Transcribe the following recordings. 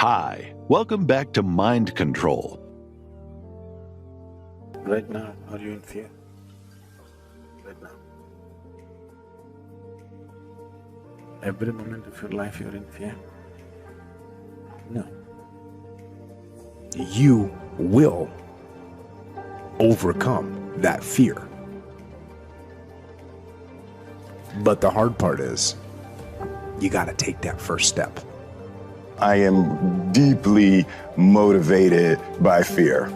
Hi, welcome back to Mind Control. Right now, are you in fear? Right now. Every moment of your life you're in fear? No. You will overcome that fear. But the hard part is, you gotta take that first step. I am deeply motivated by fear.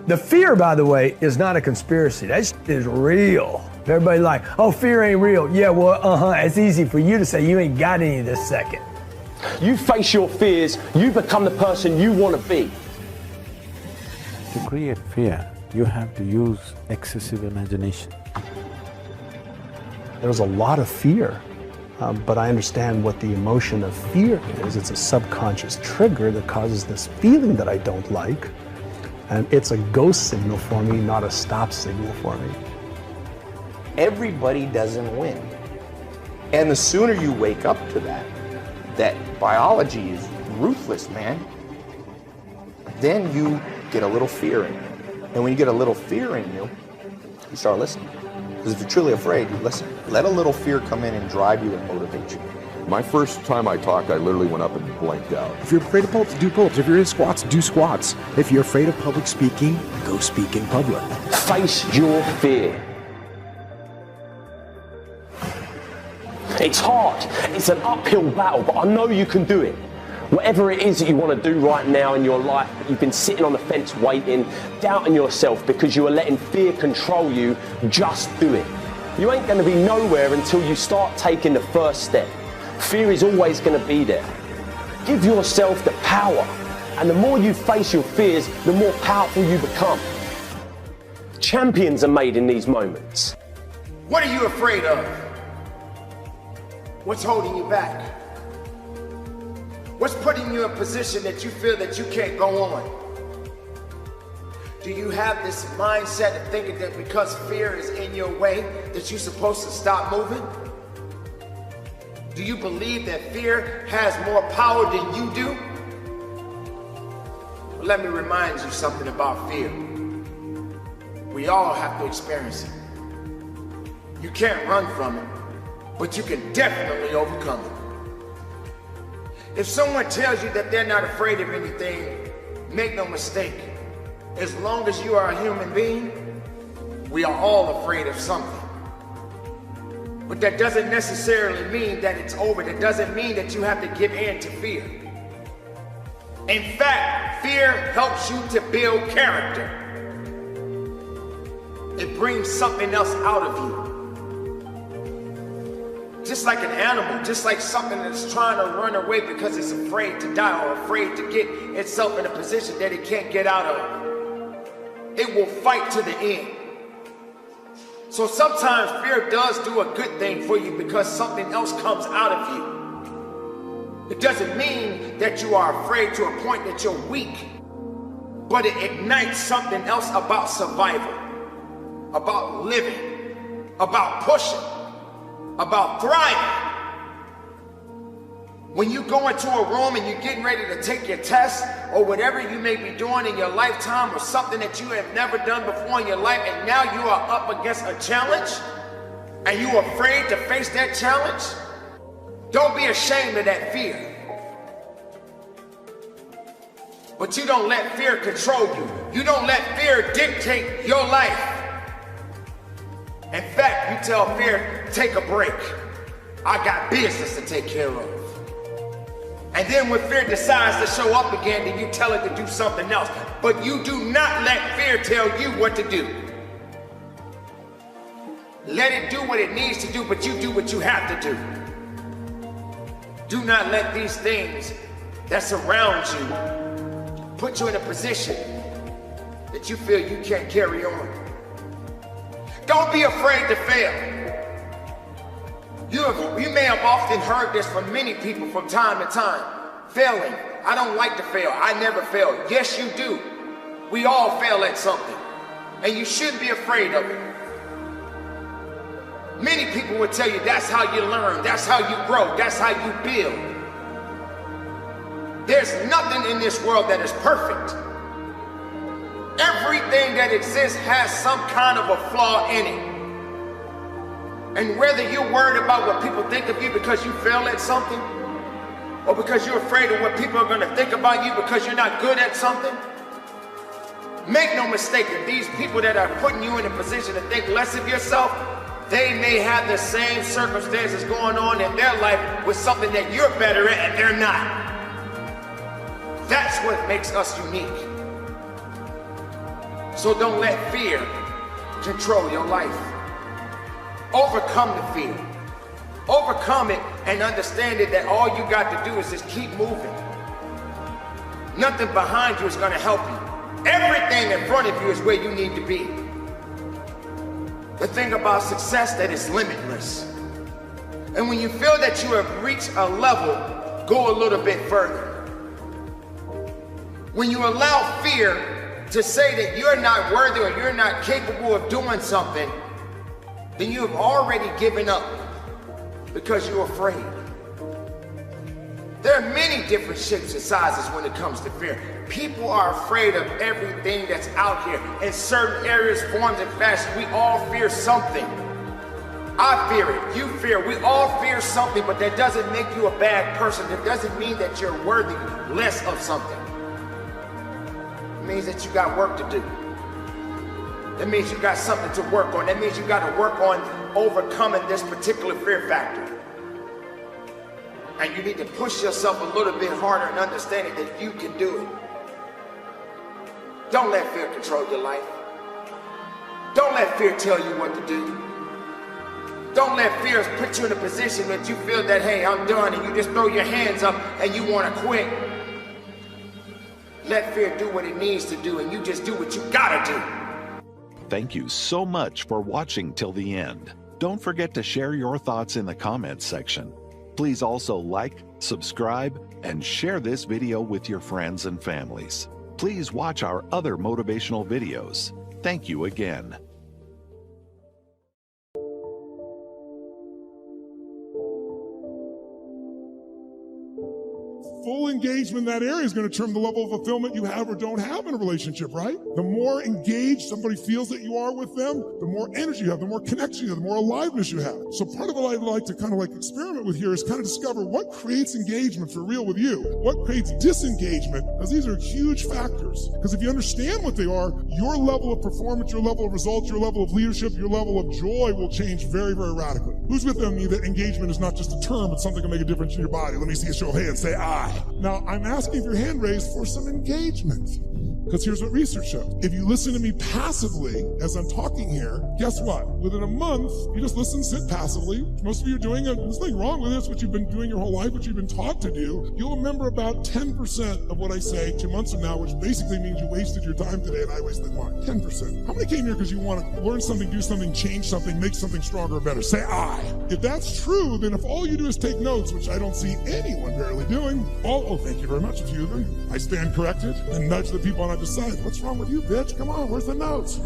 The fear, by the way, is not a conspiracy. That shit is real. Everybody like, oh, fear ain't real. Yeah, well, it's easy for you to say. You ain't got any this second. You face your fears, you become the person you want to be. To create fear, you have to use excessive imagination. There's a lot of fear, but I understand what the emotion of fear is. It's a subconscious trigger that causes this feeling that I don't like. And it's a go signal for me, not a stop signal for me. Everybody doesn't win. And the sooner you wake up to that biology is ruthless, man, then you get a little fear in you. And when you get a little fear in you, you start listening. Because if you're truly afraid, you listen. Let a little fear come in and drive you and motivate you. My first time I talked, I literally went up and blanked out. If you're afraid of pull-ups, do pull-ups. If you're in squats, do squats. If you're afraid of public speaking, go speak in public. Face your fear. It's hard, it's an uphill battle, but I know you can do it. Whatever it is that you want to do right now in your life, you've been sitting on the fence waiting, doubting yourself because you are letting fear control you, just do it. You ain't going to be nowhere until you start taking the first step. Fear is always going to be there. Give yourself the power, and the more you face your fears, the more powerful you become. Champions are made in these moments. What are you afraid of? What's holding you back? What's putting you in a position that you feel that you can't go on? Do you have this mindset of thinking that because fear is in your way that you're supposed to stop moving? Do you believe that fear has more power than you do? Well, let me remind you something about fear. We all have to experience it. You can't run from it, but you can definitely overcome it. If someone tells you that they're not afraid of anything, make no mistake. As long as you are a human being, we are all afraid of something. But that doesn't necessarily mean that it's over. That doesn't mean that you have to give in to fear. In fact, fear helps you to build character. It brings something else out of you. Just like an animal, just like something that's trying to run away because it's afraid to die or afraid to get itself in a position that it can't get out of. It will fight to the end. So sometimes fear does do a good thing for you because something else comes out of you. It doesn't mean that you are afraid to a point that you're weak, but it ignites something else about survival, about living, about pushing, about thriving. When you go into a room and you're getting ready to take your test or whatever you may be doing in your lifetime or something that you have never done before in your life, and now you are up against a challenge and you're afraid to face that challenge, don't be ashamed of that fear. But you don't let fear control you. You don't let fear dictate your life. In fact, you tell fear, take a break. I got business to take care of. And then when fear decides to show up again, then you tell it to do something else. But you do not let fear tell you what to do. Let it do what it needs to do, but you do what you have to do. Do not let these things that surround you put you in a position that you feel you can't carry on. Don't be afraid to fail. You may have often heard this from many people from time to time. Failing. I don't like to fail. I never fail. Yes, you do. We all fail at something. And you shouldn't be afraid of it. Many people will tell you that's how you learn. That's how you grow. That's how you build. There's nothing in this world that is perfect. Everything that exists has some kind of a flaw in it. And whether you're worried about what people think of you because you fail at something, or because you're afraid of what people are going to think about you because you're not good at something, make no mistake that these people that are putting you in a position to think less of yourself, they may have the same circumstances going on in their life with something that you're better at and they're not. That's what makes us unique. So don't let fear control your life. Overcome the fear. Overcome it and understand it that all you got to do is just keep moving. Nothing behind you is going to help you. Everything in front of you is where you need to be. The thing about success that is limitless. And when you feel that you have reached a level, go a little bit further. When you allow fear to say that you're not worthy or you're not capable of doing something, then you have already given up because you're afraid. There are many different shapes and sizes when it comes to fear. People are afraid of everything that's out here. In certain areas, forms, and fashions, we all fear something. I fear it, you fear it, we all fear something, but that doesn't make you a bad person. It doesn't mean that you're worthy less of something. It means that you got work to do. That means you got something to work on. That means you got to work on overcoming this particular fear factor. And you need to push yourself a little bit harder and understanding that you can do it. Don't let fear control your life. Don't let fear tell you what to do. Don't let fear put you in a position that you feel that, hey, I'm done, and you just throw your hands up and you want to quit. Let fear do what it needs to do, and you just do what you gotta do. Thank you so much for watching till the end. Don't forget to share your thoughts in the comments section. Please also like, subscribe, and share this video with your friends and families. Please watch our other motivational videos. Thank you again. Full engagement in that area is going to determine the level of fulfillment you have or don't have in a relationship, right? The more engaged somebody feels that you are with them, the more energy you have, the more connection you have, the more aliveness you have. So part of what I'd like to kind of experiment with here is kind of discover what creates engagement for real with you, what creates disengagement, because these are huge factors. Because if you understand what they are, your level of performance, your level of results, your level of leadership, your level of joy will change very, very radically. Who's with me that engagement is not just a term, but something that can make a difference in your body? Let me see a show of hands. Say I. Now, I'm asking for your hand raised for some engagement. Because here's what research shows. If you listen to me passively as I'm talking here, guess what? Within a month, you just listen, sit passively. Most of you are doing it. There's nothing wrong with it. It's what you've been doing your whole life, what you've been taught to do. You'll remember about 10% of what I say 2 months from now, which basically means you wasted your time today and I wasted mine. 10%. How many came here because you want to learn something, do something, change something, make something stronger or better? Say I. If that's true, then if all you do is take notes, which I don't see anyone barely doing, thank you very much, a few of them. I stand corrected and nudge the people on either side. What's wrong with you, bitch? Come on, where's the notes?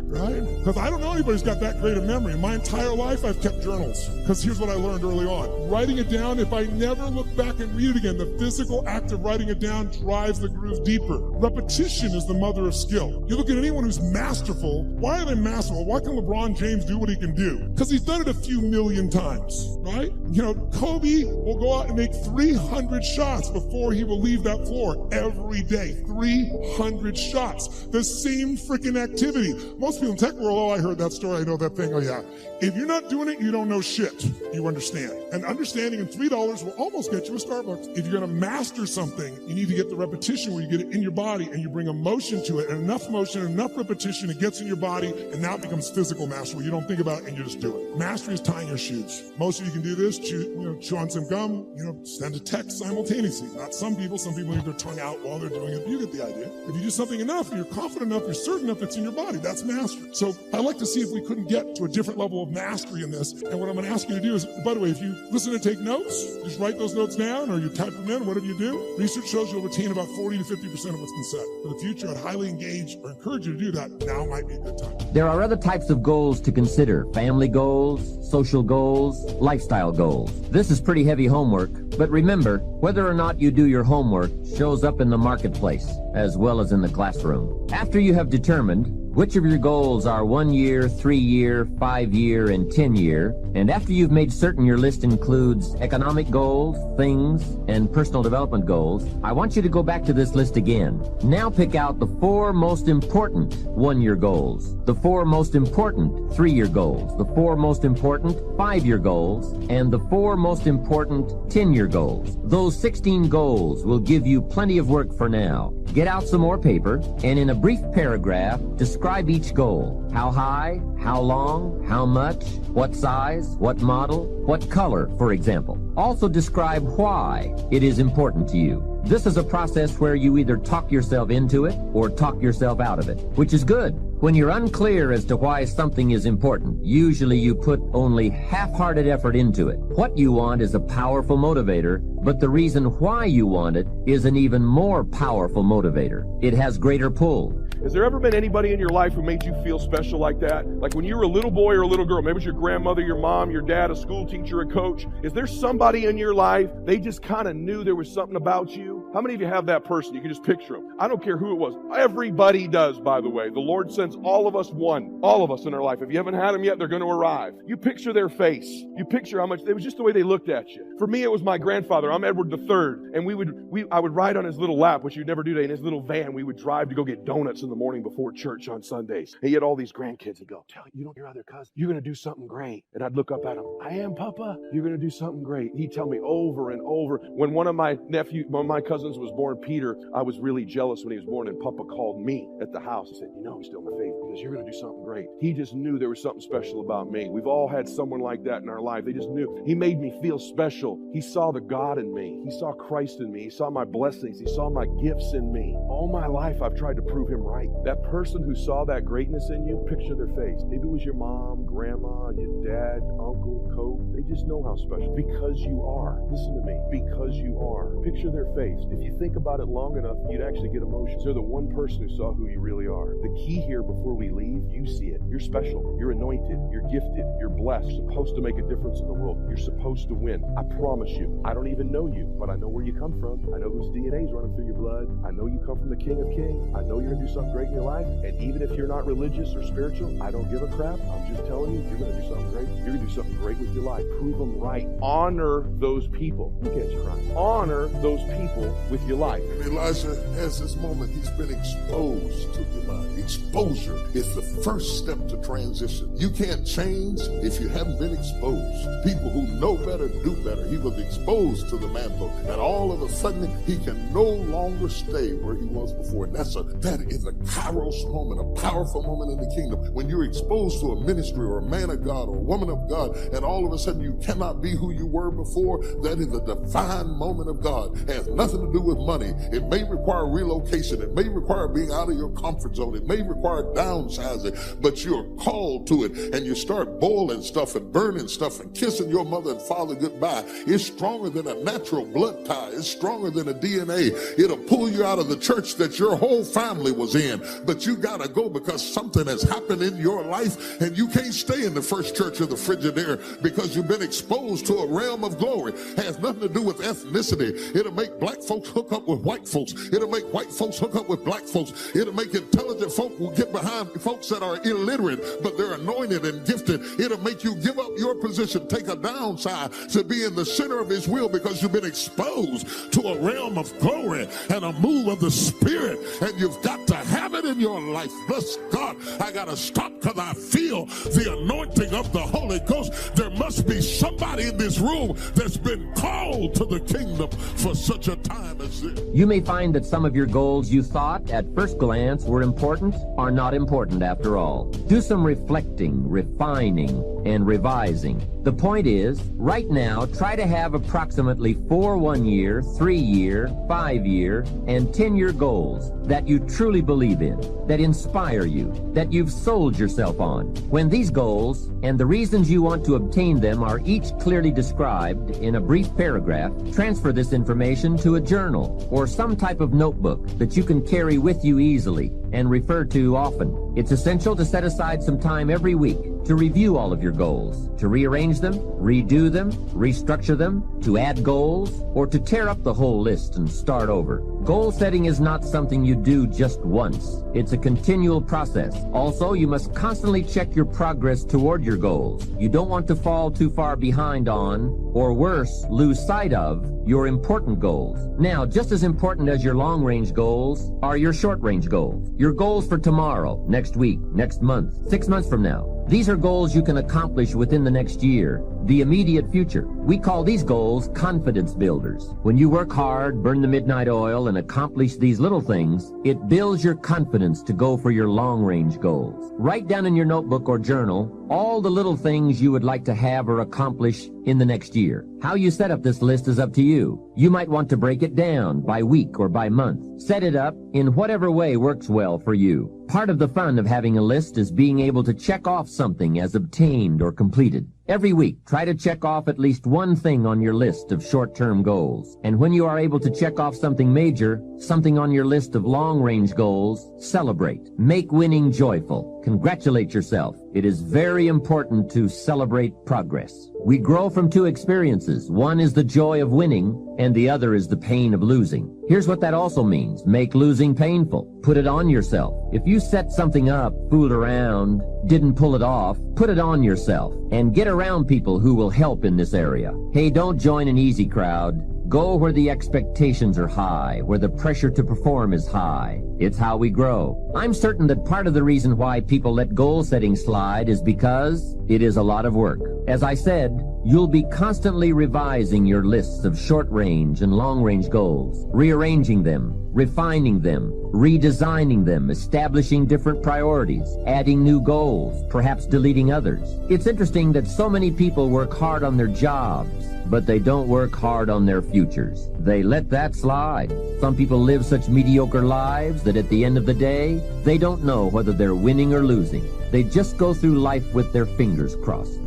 Right? Because I don't know anybody who's got that great a memory. In my entire life, I've kept journals. Because here's what I learned early on. Writing it down, if I never look back and read it again, the physical act of writing it down drives the groove deeper. Repetition is the mother of skill. You look at anyone who's masterful. Why are they masterful? Why can LeBron James do what he can do? Because he's done it a few million times, right? You know, Kobe will go out and make 300 shots before he will leave that floor every day. 300 shots. The same freaking activity. Most people in tech world, I heard that story, I know that thing, yeah. If you're not doing it, you don't know shit. You understand. And understanding in $3 will almost get you a Starbucks. If you're going to master something, you need to get the repetition where you get it in your body and you bring emotion to it. And enough motion, enough repetition, it gets in your body, and now it becomes physical mastery. You don't think about it and you just do it. Mastery is tying your shoes. Most of you can do this, chew on some gum, send a text simultaneously. Not some people leave their tongue out while they're doing it. You get the idea. If you do something enough, and you're confident enough, you're certain enough, it's in your body. That's mastery. master. So I'd like to see if we couldn't get to a different level of mastery in this. And what I'm going to ask you to do is, by the way, if you listen and take notes, just write those notes down or you type them in, whatever you do. Research shows you'll retain about 40 to 50% of what's been said. For the future, I'd highly engage or encourage you to do that. Now might be a good time. There are other types of goals to consider: family goals, social goals, lifestyle goals. This is pretty heavy homework, but remember, whether or not you do your homework shows up in the marketplace as well as in the classroom. After you have determined which of your goals are 1 year, 3 year, 5 year, and 10 year, and after you've made certain your list includes economic goals, things, and personal development goals, I want you to go back to this list again. Now pick out the 4 most important 1-year goals, the 4 most important 3-year goals, the 4 most important 5-year goals, and the 4 most important 10-year goals. Those 16 goals will give you plenty of work for now. Get out some more paper, and in a brief paragraph, describe each goal. How high, how long, how much, what size, what model, what color, for example. Also describe why it is important to you. This is a process where you either talk yourself into it or talk yourself out of it, which is good. When you're unclear as to why something is important, usually you put only half-hearted effort into it. What you want is a powerful motivator, but the reason why you want it is an even more powerful motivator. It has greater pull. Has there ever been anybody in your life who made you feel special like that? Like when you were a little boy or a little girl, maybe it was your grandmother, your mom, your dad, a school teacher, a coach. Is there somebody in your life, they just kind of knew there was something about you? How many of you have that person? You can just picture them. I don't care who it was. Everybody does, by the way. The Lord sends all of us one. All of us in our life. If you haven't had them yet, they're going to arrive. You picture their face. You picture how much, it was just the way they looked at you. For me, it was my grandfather. I'm Edward III. And I would ride on his little lap, which you'd never do today, in his little van. We would drive to go get donuts in the morning before church on Sundays. And he had all these grandkids. He'd go, "Tell you don't your other cousin, you're going to do something great." And I'd look up at him. "I am, Papa. You're going to do something great." He'd tell me over and over. When one of my cousins was born, Peter, I was really jealous when he was born, and Papa called me at the house and said, "You know, he's still my favorite because you're going to do something great." He just knew there was something special about me. We've all had someone like that in our life. They just knew. He made me feel special. He saw the God in me. He saw Christ in me. He saw my blessings. He saw my gifts in me. All my life, I've tried to prove him right. That person who saw that greatness in you, picture their face. Maybe it was your mom, grandma, your dad, uncle, coach. They just know how special. Because you are. Listen to me. Because you are. Picture their face. If you think about it long enough, you'd actually get emotions. They're the one person who saw who you really are. The key here before we leave, you see it. You're special. You're anointed. You're gifted. You're blessed. You're supposed to make a difference in the world. You're supposed to win. I promise you. I don't even know you, but I know where you come from. I know whose DNA is running through your blood. I know you come from the King of Kings. I know you're going to do something great in your life. And even if you're not religious or spiritual, I don't give a crap. I'm just telling you, you're going to do something great. You're going to do something great with your life. Prove them right. Honor those people. Look at you crying. Honor those people with your life. And Elijah has this moment. He's been exposed to your mind. Exposure is the first step to transition. You can't change if you haven't been exposed. People who know better do better. He was exposed to the mantle, and all of a sudden he can no longer stay where he was before. And that is a kairos moment, a powerful moment in the kingdom. When you're exposed to a ministry or a man of God or a woman of God, and all of a sudden you cannot be who you were before, that is a divine moment of God. It has nothing to do with money. It may require relocation. It may require being out of your comfort zone. It may require downsizing, but you're called to it, and you start boiling stuff and burning stuff and kissing your mother and father goodbye. It's stronger than a natural blood tie. It's stronger than a DNA. It'll pull you out of the church that your whole family was in, but you gotta go because something has happened in your life, and you can't stay in the first church of the Frigidaire because you've been exposed to a realm of glory. It has nothing to do with ethnicity. It'll make black folks hook up with white folks. It'll make white folks hook up with black folks. It'll make intelligent folk will get behind folks that are illiterate, but they're anointed and gifted. It'll make you give up your position, take a downside to be in the center of his will because you've been exposed to a realm of glory and a move of the Spirit, and you've got to have it in your life. Bless God, I got to stop because I feel the anointing of the Holy Ghost. There must be somebody in this room that's been called to the kingdom for such a time as this. You may find that some of your goals you thought at first glance were important are not important after all. Do some reflecting, refining, and revising. The point is, right now, try to have approximately 4 1-year, 3-year, 5-year, and 10-year goals that you truly believe in, that inspire you, that you've sold yourself on. When these goals and the reasons you want to obtain them are each clearly described in a brief paragraph, transfer this information to a journal or some type of notebook that you can carry with you easily and refer to often. It's essential to set aside some time every week to review all of your goals, to rearrange them, redo them, restructure them, to add goals, or to tear up the whole list and start over. Goal setting is not something you do just once. It's a continual process. Also, you must constantly check your progress toward your goals. You don't want to fall too far behind on, or worse, lose sight of, your important goals. Now, just as important as your long-range goals are your short-range goals. Your goals for tomorrow, next week, next month, 6 months from now. These are goals you can accomplish within the next year, the immediate future. We call these goals confidence builders. When you work hard, burn the midnight oil, and accomplish these little things, it builds your confidence to go for your long-range goals. Write down in your notebook or journal all the little things you would like to have or accomplish in the next year. How you set up this list is up to you. You might want to break it down by week or by month. Set it up in whatever way works well for you. Part of the fun of having a list is being able to check off something as obtained or completed. Every week, try to check off at least one thing on your list of short-term goals. And when you are able to check off something major, something on your list of long-range goals, celebrate. Make winning joyful. Congratulate yourself. It is very important to celebrate progress. We grow from two experiences. One is the joy of winning, and the other is the pain of losing. Here's what that also means. Make losing painful. Put it on yourself. If you set something up, fooled around, didn't pull it off, put it on yourself. And get around people who will help in this area. Hey, don't join an easy crowd. Go where the expectations are high, where the pressure to perform is high. It's how we grow. I'm certain that part of the reason why people let goal setting slide is because it is a lot of work. As I said, you'll be constantly revising your lists of short-range and long-range goals, rearranging them, refining them, redesigning them, establishing different priorities, adding new goals, perhaps deleting others. It's interesting that so many people work hard on their jobs, but they don't work hard on their futures. They let that slide. Some people live such mediocre lives that at the end of the day, they don't know whether they're winning or losing. They just go through life with their fingers crossed.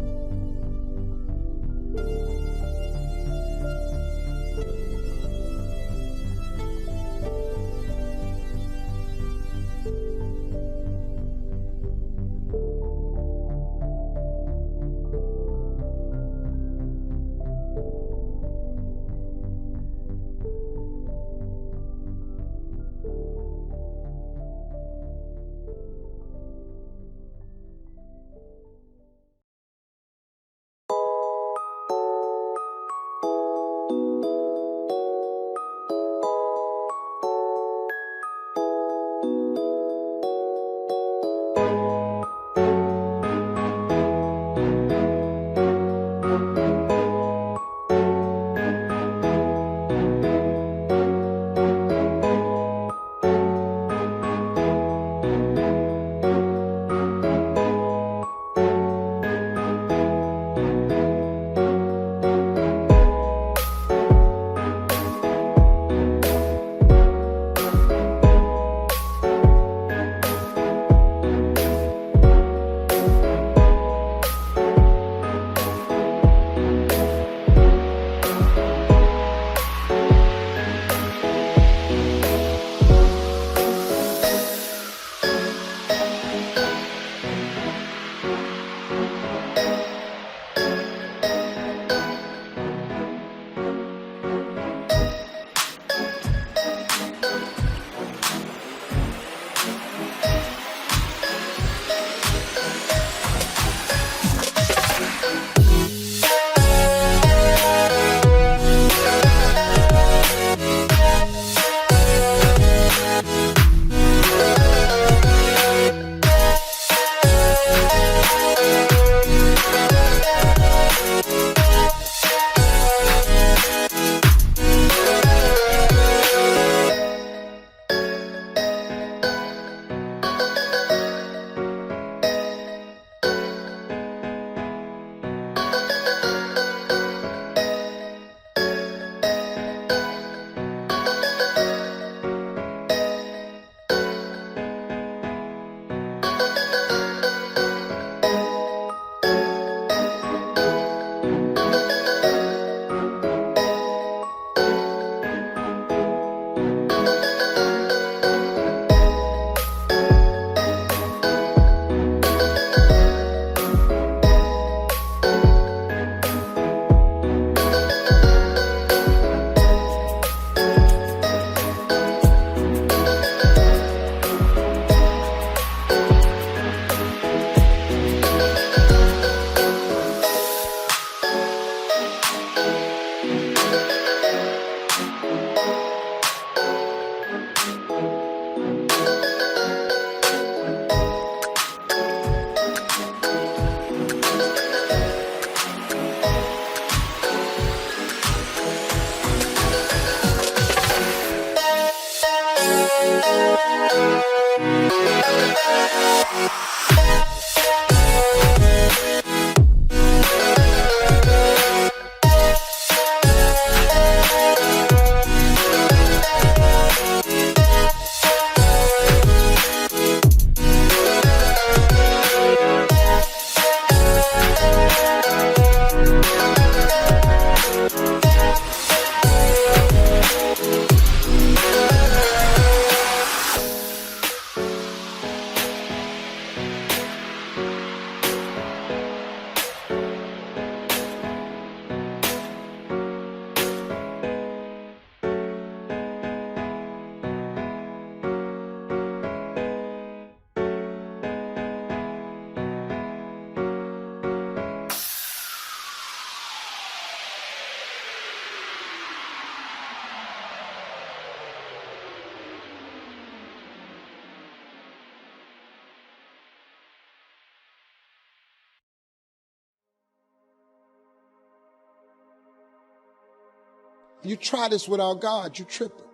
You try this without God, you tripping.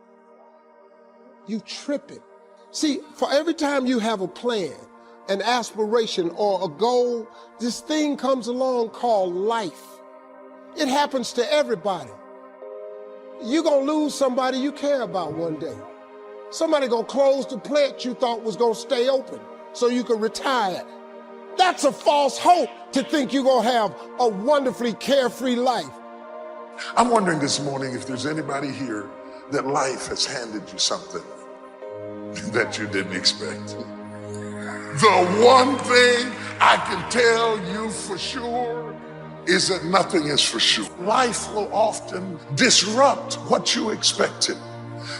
You tripping. See, for every time you have a plan, an aspiration, or a goal, this thing comes along called life. It happens to everybody. You're gonna lose somebody you care about one day. Somebody gonna close the plant you thought was gonna stay open so you could retire. That's a false hope to think you're gonna have a wonderfully carefree life. I'm wondering this morning if there's anybody here that life has handed you something that you didn't expect. The one thing I can tell you for sure is that nothing is for sure. Life will often disrupt what you expected.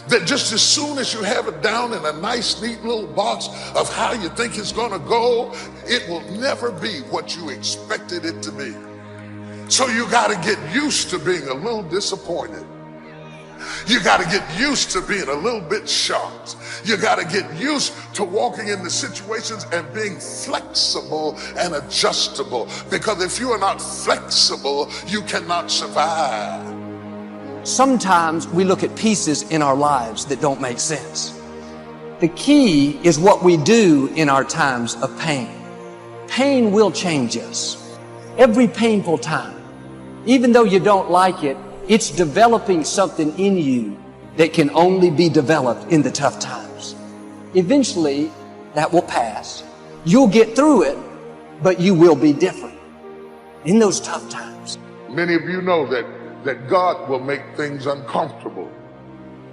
That just as soon as you have it down in a nice, neat little box of how you think it's gonna go, it will never be what you expected it to be. So you gotta get used to being a little disappointed. You gotta get used to being a little bit shocked. You gotta get used to walking into situations and being flexible and adjustable. Because if you are not flexible, you cannot survive. Sometimes we look at pieces in our lives that don't make sense. The key is what we do in our times of pain. Pain will change us. Every painful time, even though you don't like it, it's developing something in you that can only be developed in the tough times. Eventually, that will pass. You'll get through it, but you will be different in those tough times. Many of you know that God will make things uncomfortable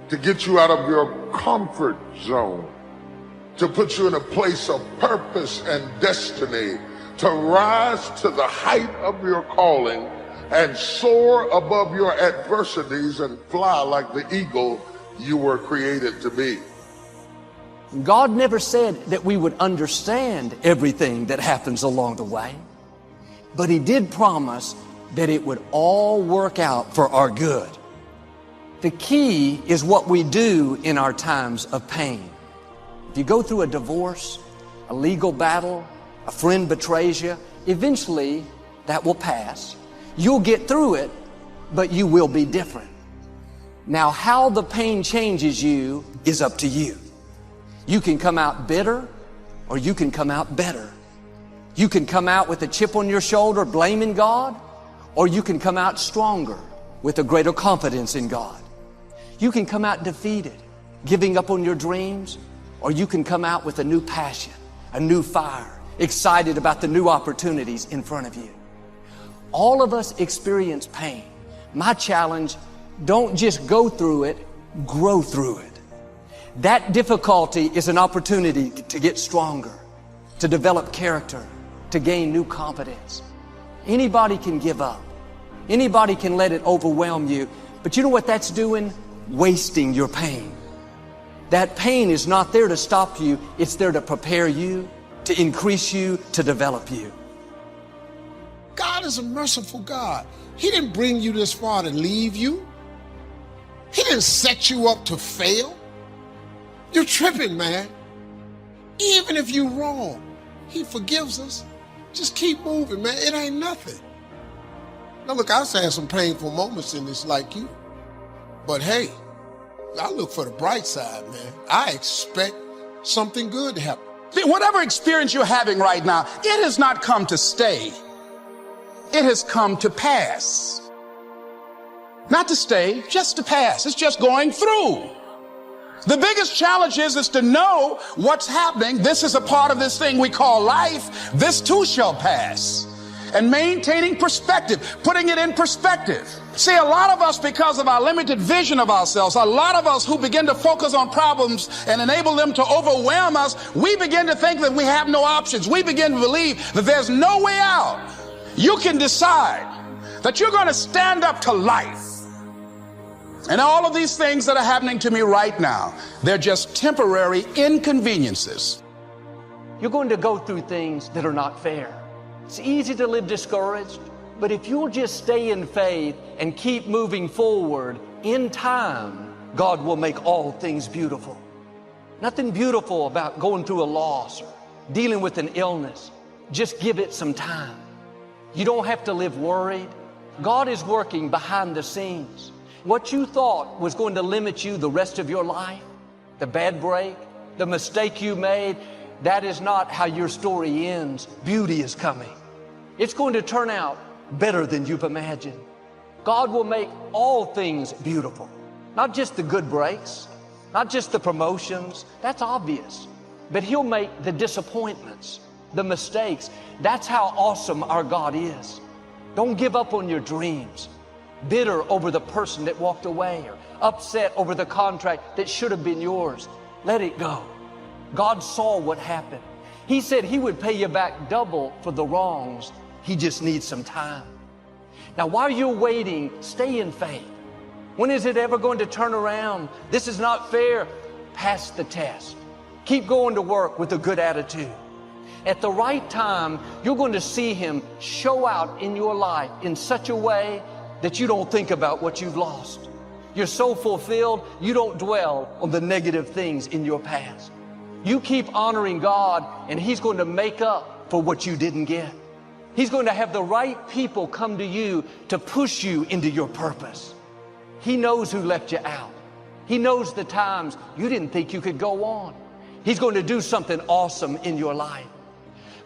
to get you out of your comfort zone, to put you in a place of purpose and destiny, to rise to the height of your calling and soar above your adversities and fly like the eagle you were created to be. God never said that we would understand everything that happens along the way, but He did promise that it would all work out for our good. The key is what we do in our times of pain. If you go through a divorce, a legal battle, a friend betrays you, eventually that will pass. You'll get through it, but you will be different. Now, how the pain changes you is up to you. You can come out bitter, or you can come out better. You can come out with a chip on your shoulder blaming God, or you can come out stronger with a greater confidence in God. You can come out defeated, giving up on your dreams, or you can come out with a new passion, a new fire, excited about the new opportunities in front of you. All of us experience pain. My challenge, don't just go through it, grow through it. That difficulty is an opportunity to get stronger, to develop character, to gain new confidence. Anybody can give up. Anybody can let it overwhelm you. But you know what that's doing? Wasting your pain. That pain is not there to stop you. It's there to prepare you, to increase you, to develop you. God is a merciful God. He didn't bring you this far to leave you. He didn't set you up to fail. You're tripping, man. Even if you're wrong, He forgives us. Just keep moving, man. It ain't nothing. Now, look, I've had some painful moments in this like you. But hey, I look for the bright side, man. I expect something good to happen. See, whatever experience you're having right now, it has not come to stay. It has come to pass. Not to stay, just to pass. It's just going through. The biggest challenge is to know what's happening. This is a part of this thing we call life. This too shall pass. And maintaining perspective, putting it in perspective. See, a lot of us, because of our limited vision of ourselves, a lot of us who begin to focus on problems and enable them to overwhelm us, we begin to think that we have no options. We begin to believe that there's no way out. You can decide that you're going to stand up to life. And all of these things that are happening to me right now, they're just temporary inconveniences. You're going to go through things that are not fair. It's easy to live discouraged, but if you'll just stay in faith and keep moving forward, in time, God will make all things beautiful. Nothing beautiful about going through a loss or dealing with an illness. Just give it some time. You don't have to live worried. God is working behind the scenes. What you thought was going to limit you the rest of your life, the bad break, the mistake you made, that is not how your story ends. Beauty is coming. It's going to turn out better than you've imagined. God will make all things beautiful. Not just the good breaks, not just the promotions, that's obvious. But He'll make the disappointments, the mistakes. That's how awesome our God is. Don't give up on your dreams. Bitter over the person that walked away or upset over the contract that should have been yours. Let it go. God saw what happened. He said He would pay you back double for the wrongs. He just needs some time. Now, while you're waiting, stay in faith. When is it ever going to turn around? This is not fair. Pass the test. Keep going to work with a good attitude. At the right time, you're going to see Him show out in your life in such a way that you don't think about what you've lost. You're so fulfilled, you don't dwell on the negative things in your past. You keep honoring God, and He's going to make up for what you didn't get. He's going to have the right people come to you to push you into your purpose. He knows who left you out. He knows the times you didn't think you could go on. He's going to do something awesome in your life.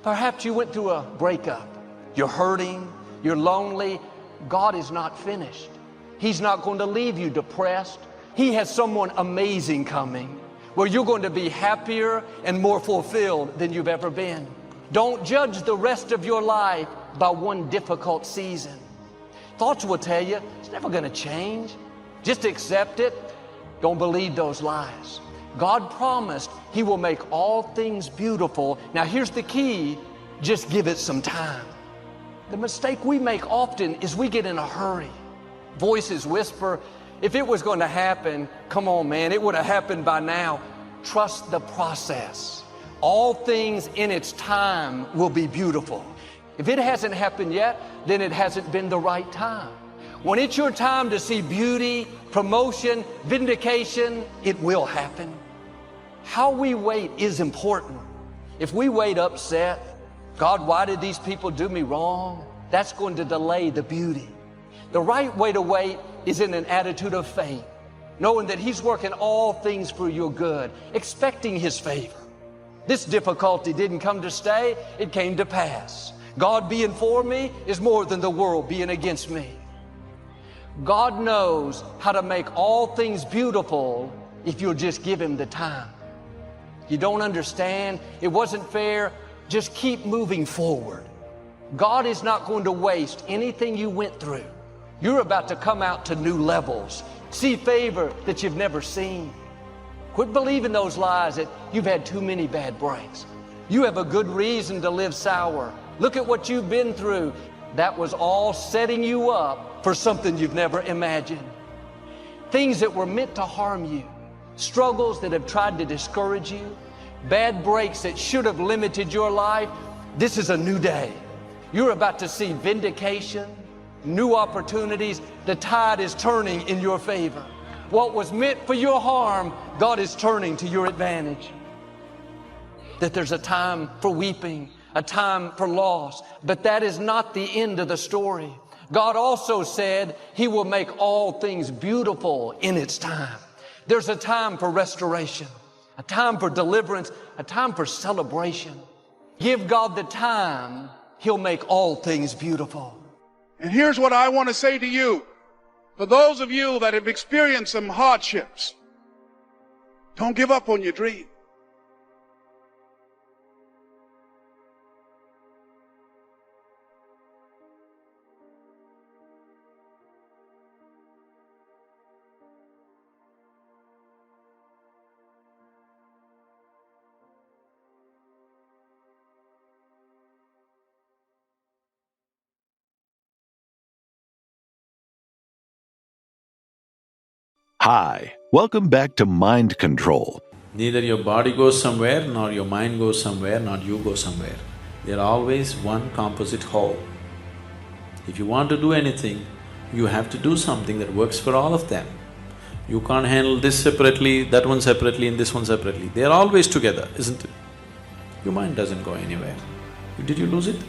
Perhaps you went through a breakup. You're hurting. You're lonely. God is not finished. He's not going to leave you depressed. He has someone amazing coming where you're going to be happier and more fulfilled than you've ever been. Don't judge the rest of your life by one difficult season. Thoughts will tell you it's never going to change. Just accept it. Don't believe those lies. God promised He will make all things beautiful. Now here's the key. Just give it some time. The mistake we make often is we get in a hurry. Voices whisper, if it was going to happen, come on, man, it would have happened by now. Trust the process. All things in its time will be beautiful. If it hasn't happened yet, then it hasn't been the right time. When it's your time to see beauty, promotion, vindication, it will happen. How we wait is important. If we wait upset, God, why did these people do me wrong? That's going to delay the beauty. The right way to wait is in an attitude of faith, knowing that He's working all things for your good, expecting His favor. This difficulty didn't come to stay, it came to pass. God being for me is more than the world being against me. God knows how to make all things beautiful if you'll just give Him the time. You don't understand, it wasn't fair, just keep moving forward. God is not going to waste anything you went through. You're about to come out to new levels, see favor that you've never seen. Quit believing those lies that you've had too many bad breaks. You have a good reason to live sour. Look at what you've been through. That was all setting you up for something you've never imagined. Things that were meant to harm you, struggles that have tried to discourage you, bad breaks that should have limited your life. This is a new day. You're about to see vindication, new opportunities. The tide is turning in your favor. What was meant for your harm, God is turning to your advantage. That there's a time for weeping, a time for loss, but that is not the end of the story. God also said He will make all things beautiful in its time. There's a time for restoration, a time for deliverance, a time for celebration. Give God the time, He'll make all things beautiful. And here's what I want to say to you. For those of you that have experienced some hardships, don't give up on your dream. Hi, welcome back to Mind Control. Neither your body goes somewhere, nor your mind goes somewhere, nor you go somewhere. They're always one composite whole. If you want to do anything, you have to do something that works for all of them. You can't handle this separately, that one separately, and this one separately. They're always together, isn't it? Your mind doesn't go anywhere. Did you lose it?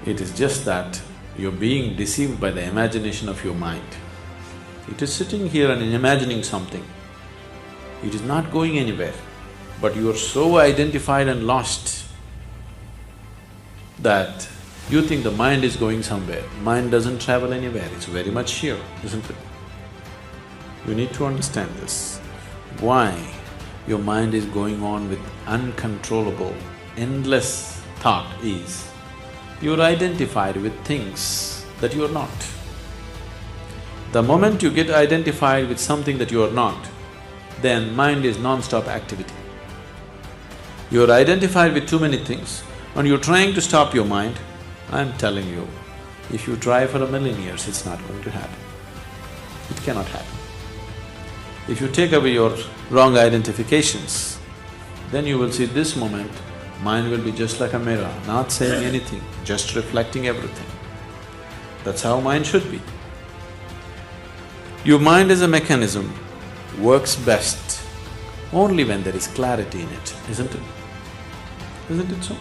It is just that you're being deceived by the imagination of your mind. It is sitting here and imagining something. It is not going anywhere, but you are so identified and lost that you think the mind is going somewhere. Mind doesn't travel anywhere, it's very much here, isn't it? You need to understand this. Why your mind is going on with uncontrollable, endless thought is, you're identified with things that you're not. The moment you get identified with something that you're not, then mind is non-stop activity. You're identified with too many things and you're trying to stop your mind. I'm telling you, if you try for 1,000,000 years, it's not going to happen. It cannot happen. If you take away your wrong identifications, then you will see this moment, mind will be just like a mirror, not saying anything, just reflecting everything. That's how mind should be. Your mind as a mechanism works best only when there is clarity in it, isn't it? Isn't it so?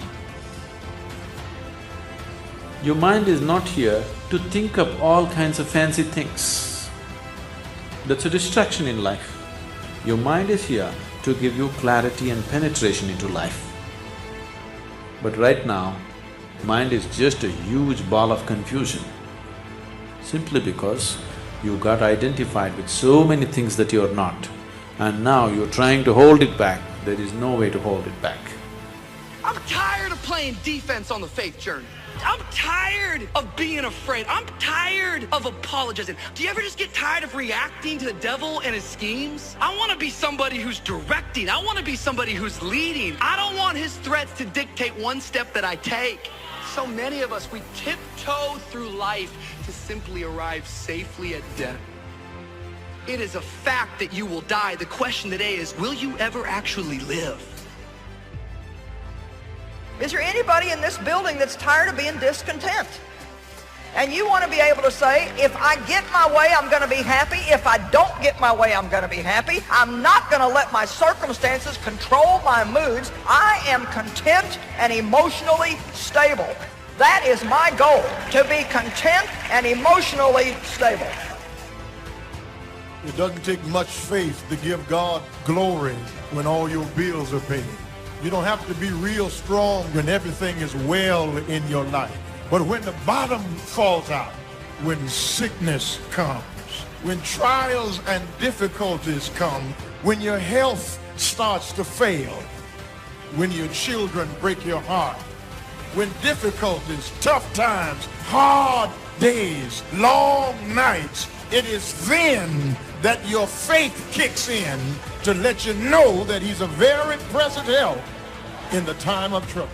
Your mind is not here to think up all kinds of fancy things. That's a distraction in life. Your mind is here to give you clarity and penetration into life. But right now, mind is just a huge ball of confusion, simply because you got identified with so many things that you're not, and now you're trying to hold it back. There is no way to hold it back. I'm tired of playing defense on the faith journey. I'm tired of being afraid. I'm tired of apologizing. Do you ever just get tired of reacting to the devil and his schemes? I want to be somebody who's directing. I want to be somebody who's leading. I don't want his threats to dictate one step that I take. So many of us, we tiptoe through life to simply arrive safely at death. It is a fact that you will die. The question today is, will you ever actually live? Is there anybody in this building that's tired of being discontent? And you want to be able to say, if I get my way, I'm going to be happy. If I don't get my way, I'm going to be happy. I'm not going to let my circumstances control my moods. I am content and emotionally stable. That is my goal, to be content and emotionally stable. It doesn't take much faith to give God glory when all your bills are paid. You don't have to be real strong when everything is well in your life. But when the bottom falls out, when sickness comes, when trials and difficulties come, when your health starts to fail, when your children break your heart, when difficulties, tough times, hard days, long nights, it is then that your faith kicks in to let you know that he's a very present help in the time of trouble.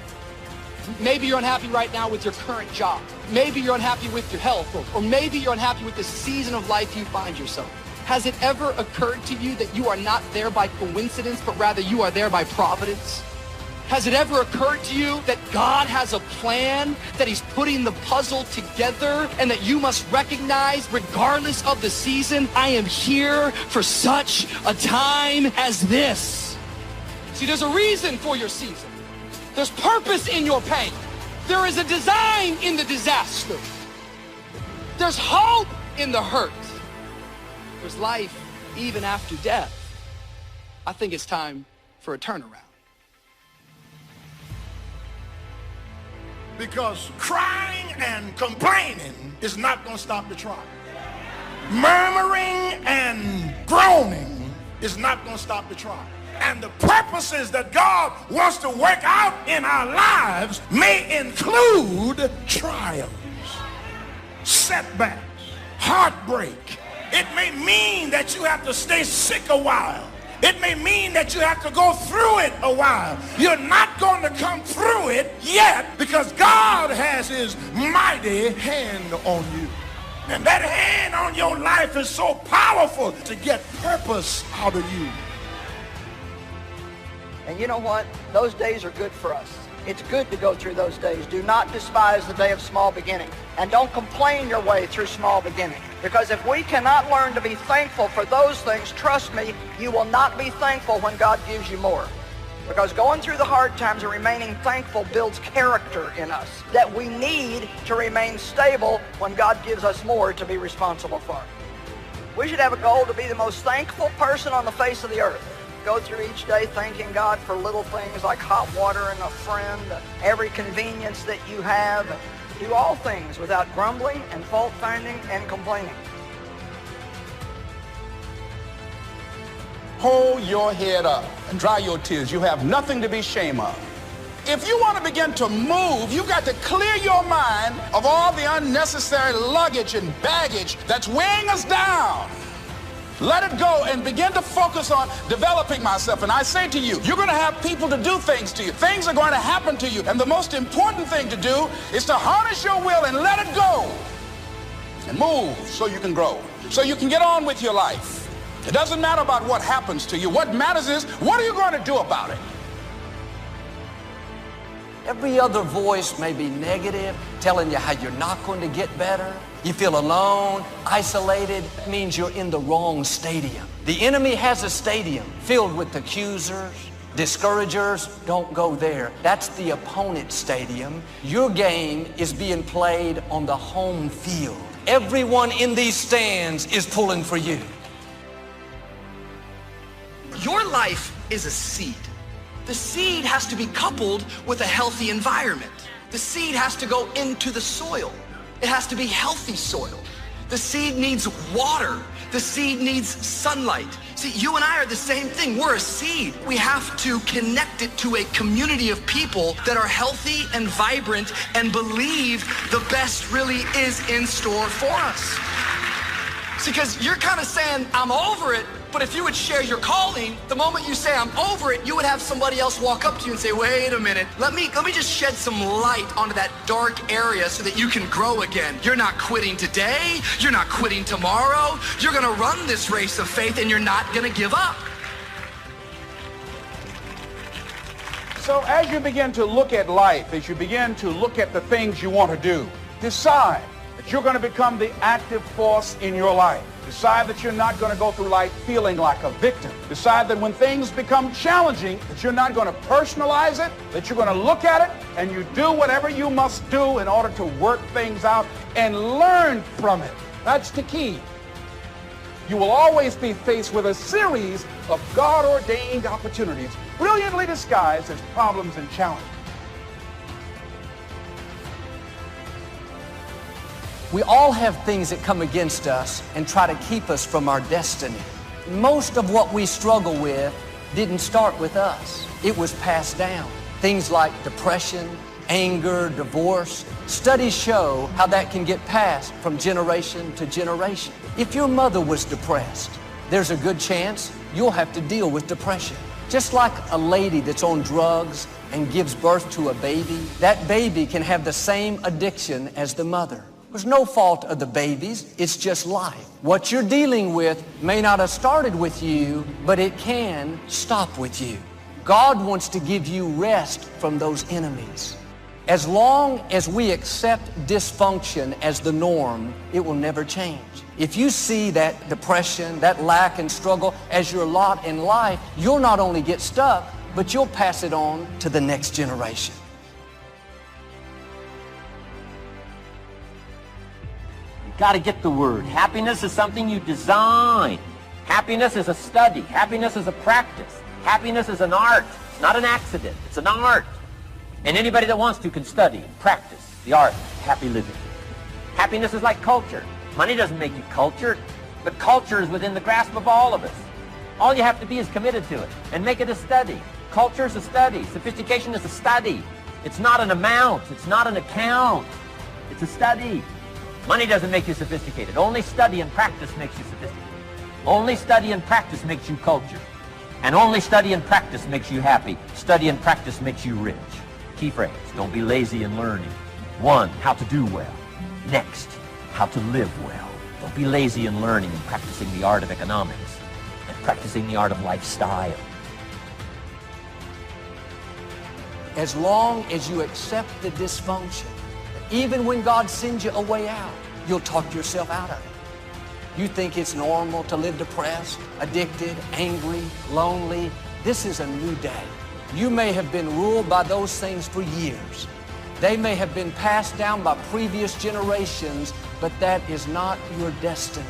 Maybe you're unhappy right now with your current job. Maybe you're unhappy with your health, or maybe you're unhappy with the season of life you find yourself. Has it ever occurred to you that you are not there by coincidence, but rather you are there by providence? Has it ever occurred to you that God has a plan, that he's putting the puzzle together, and that you must recognize, regardless of the season, I am here for such a time as this? See, there's a reason for your season. There's purpose in your pain. There is a design in the disaster. There's hope in the hurt. There's life even after death. I think it's time for a turnaround. Because crying and complaining is not going to stop the trial. Murmuring and groaning is not going to stop the trial. And the purposes that God wants to work out in our lives may include trials, setbacks, heartbreak. It may mean that you have to stay sick a while. It may mean that you have to go through it a while. You're not going to come through it yet because God has his mighty hand on you. And that hand on your life is so powerful to get purpose out of you. And you know what? Those days are good for us. It's good to go through those days. Do not despise the day of small beginning. And don't complain your way through small beginning. Because if we cannot learn to be thankful for those things, trust me, you will not be thankful when God gives you more. Because going through the hard times and remaining thankful builds character in us that we need to remain stable when God gives us more to be responsible for. We should have a goal to be the most thankful person on the face of the earth. Go through each day thanking God for little things like hot water and a friend, every convenience that you have. Do all things without grumbling and fault-finding and complaining. Hold your head up and dry your tears. You have nothing to be ashamed of. If you want to begin to move, you got to clear your mind of all the unnecessary luggage and baggage that's weighing us down. Let it go and begin to focus on developing myself. And I say to you, you're going to have people to do things to you. Things are going to happen to you. And the most important thing to do is to harness your will and let it go. And move so you can grow, so you can get on with your life. It doesn't matter about what happens to you. What matters is, what are you going to do about it? Every other voice may be negative, telling you how you're not going to get better. You feel alone, isolated. It means you're in the wrong stadium. The enemy has a stadium filled with accusers, discouragers. Don't go there. That's the opponent's stadium. Your game is being played on the home field. Everyone in these stands is pulling for you. Your life is a seed. The seed has to be coupled with a healthy environment. The seed has to go into the soil. It has to be healthy soil. The seed needs water. The seed needs sunlight. See, you and I are the same thing. We're a seed. We have to connect it to a community of people that are healthy and vibrant and believe the best really is in store for us. See, because you're kind of saying, I'm over it. But if you would share your calling, the moment you say, I'm over it, you would have somebody else walk up to you and say, wait a minute, let me just shed some light onto that dark area so that you can grow again. You're not quitting today. You're not quitting tomorrow. You're going to run this race of faith and you're not going to give up. So as you begin to look at life, as you begin to look at the things you want to do, decide that you're going to become the active force in your life. Decide that you're not going to go through life feeling like a victim. Decide that when things become challenging, that you're not going to personalize it, that you're going to look at it, and you do whatever you must do in order to work things out and learn from it. That's the key. You will always be faced with a series of God-ordained opportunities, brilliantly disguised as problems and challenges. We all have things that come against us and try to keep us from our destiny. Most of what we struggle with didn't start with us. It was passed down. Things like depression, anger, divorce. Studies show how that can get passed from generation to generation. If your mother was depressed, there's a good chance you'll have to deal with depression. Just like a lady that's on drugs and gives birth to a baby, that baby can have the same addiction as the mother. There's no fault of the babies, it's just life. What you're dealing with may not have started with you, but it can stop with you. God wants to give you rest from those enemies. As long as we accept dysfunction as the norm, it will never change. If you see that depression, that lack and struggle as your lot in life, you'll not only get stuck, but you'll pass it on to the next generation. Got to get the word. Happiness is something you design. Happiness is a study. Happiness is a practice. Happiness is an art. It's not an accident. It's an art. And anybody that wants to can study and practice the art of happy living. Happiness is like culture. Money doesn't make you cultured, but culture is within the grasp of all of us. All you have to be is committed to it and make it a study. Culture is a study. Sophistication is a study. It's not an amount. It's not an account. It's a study. Money doesn't make you sophisticated. Only study and practice makes you sophisticated. Only study and practice makes you cultured. And only study and practice makes you happy. Study and practice makes you rich. Key phrase, don't be lazy in learning. 1, how to do well. Next, how to live well. Don't be lazy in learning and practicing the art of economics and practicing the art of lifestyle. As long as you accept the dysfunction, even when God sends you a way out, you'll talk yourself out of it. You think it's normal to live depressed, addicted, angry, lonely. This is a new day. You may have been ruled by those things for years. They may have been passed down by previous generations, but that is not your destiny.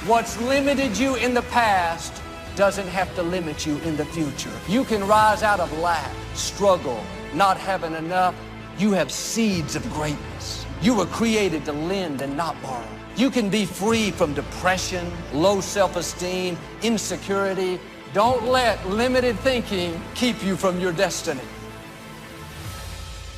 What's limited you in the past doesn't have to limit you in the future. You can rise out of lack, struggle, not having enough. You have seeds of greatness. You were created to lend and not borrow. You can be free from depression, low self-esteem, insecurity. Don't let limited thinking keep you from your destiny.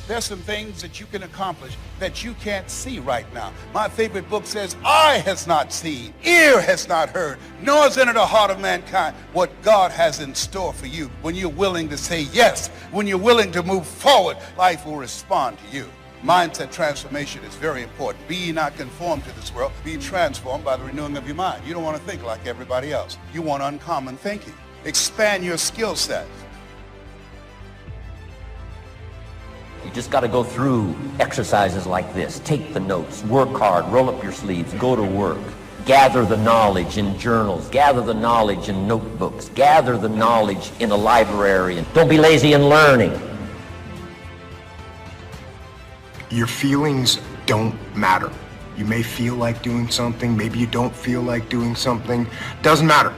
There's some things that you can accomplish that you can't see right now. My favorite book says, eye has not seen, ear has not heard, nor has entered the heart of mankind what God has in store for you. When you're willing to say yes, when you're willing to move forward, life will respond to you. Mindset transformation is very important. Be ye not conformed to this world, be transformed by the renewing of your mind. You don't want to think like everybody else. You want uncommon thinking. Expand your skill set. You just got to go through exercises like this. Take the notes, work hard, roll up your sleeves, go to work. Gather the knowledge in journals, gather the knowledge in notebooks, gather the knowledge in a library, and don't be lazy in learning. Your feelings don't matter. You may feel like doing something, maybe you don't feel like doing something. Doesn't matter.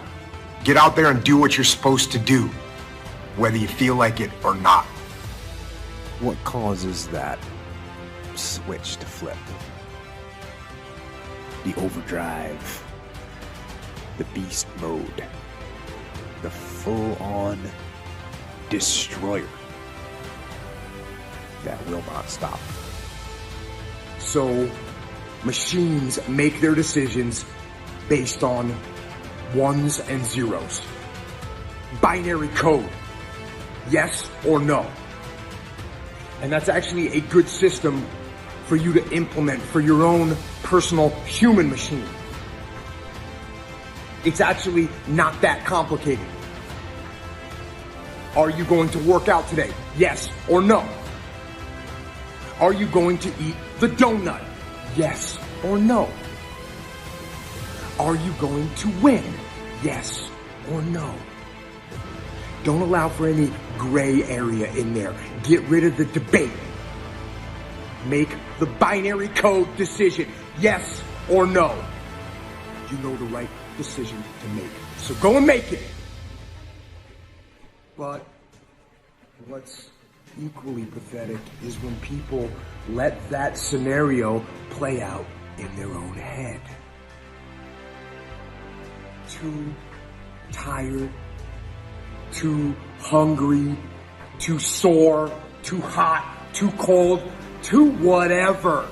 Get out there and do what you're supposed to do, whether you feel like it or not. What causes that switch to flip? The overdrive, the beast mode, the full-on destroyer that will not stop. So, machines make their decisions based on ones and zeros. Binary code. Yes or no. And that's actually a good system for you to implement for your own personal human machine. It's actually not that complicated. Are you going to work out today? Yes or no? Are you going to eat the donut? Yes or no? Are you going to win? Yes or no? Don't allow for any gray area in there. Get rid of the debate. Make the binary code decision. Yes or no. You know the right decision to make. So go and make it. But what's equally pathetic is when people let that scenario play out in their own head. Too tired, too hungry, too sore, too hot, too cold, too whatever.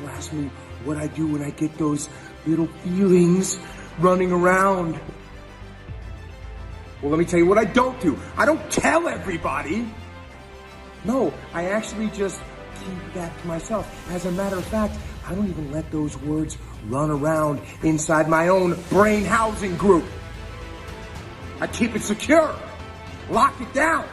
You ask me what I do when I get those little feelings running around. Well, let me tell you what I don't do. I don't tell everybody. No, I actually just keep that to myself. As a matter of fact, I don't even let those words run around inside my own brain housing group. I keep it secure. Lock it down.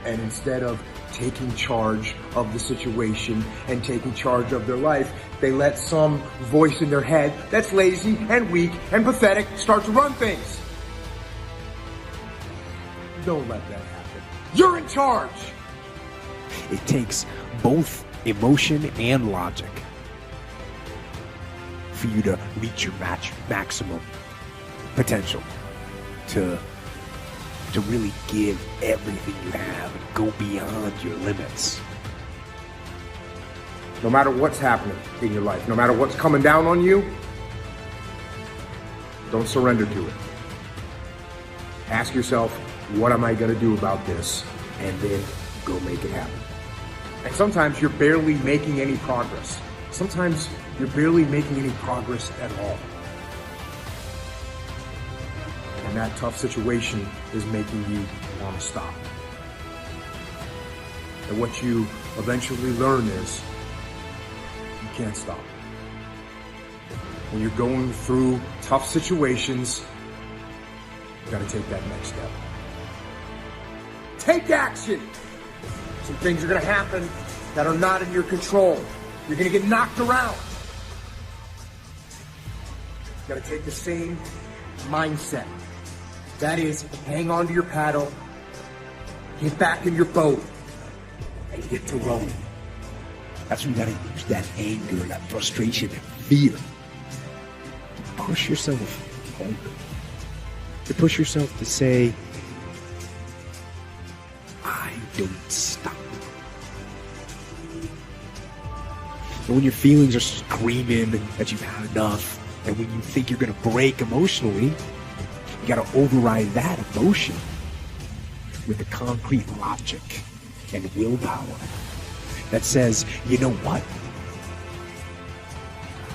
And instead of taking charge of the situation and taking charge of their life, they let some voice in their head that's lazy and weak and pathetic start to run things. Don't let that happen. You're in charge. It takes both emotion and logic for you to reach your maximum potential, to really give everything you have and go beyond your limits. No matter what's happening in your life, no matter what's coming down on you, don't surrender to it. Ask yourself, what am I going to do about this? And then go make it happen. And sometimes you're barely making any progress. Sometimes you're barely making any progress at all. And that tough situation is making you want to stop. And what you eventually learn is you can't stop. When you're going through tough situations, you got to take that next step. Take action! Some things are going to happen that are not in your control. You're going to get knocked around. You got to take the same mindset. That is, hang on to your paddle, get back in your boat, and get to rowing. That's when you gotta use that anger, that frustration, that fear to push yourself forward. To push yourself to say, I don't stop. And when your feelings are screaming that you've had enough, and when you think you're gonna break emotionally, you gotta override that emotion with the concrete logic and willpower that says, you know what?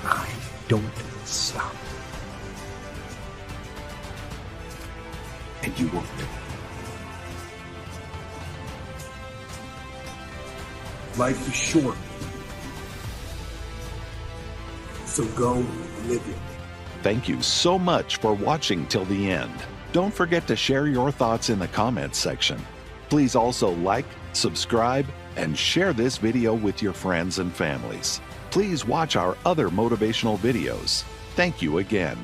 I don't stop. And you won't. Life is short. So go live it. Thank you so much for watching till the end. Don't forget to share your thoughts in the comments section. Please also like, subscribe, and share this video with your friends and families. Please watch our other motivational videos. Thank you again.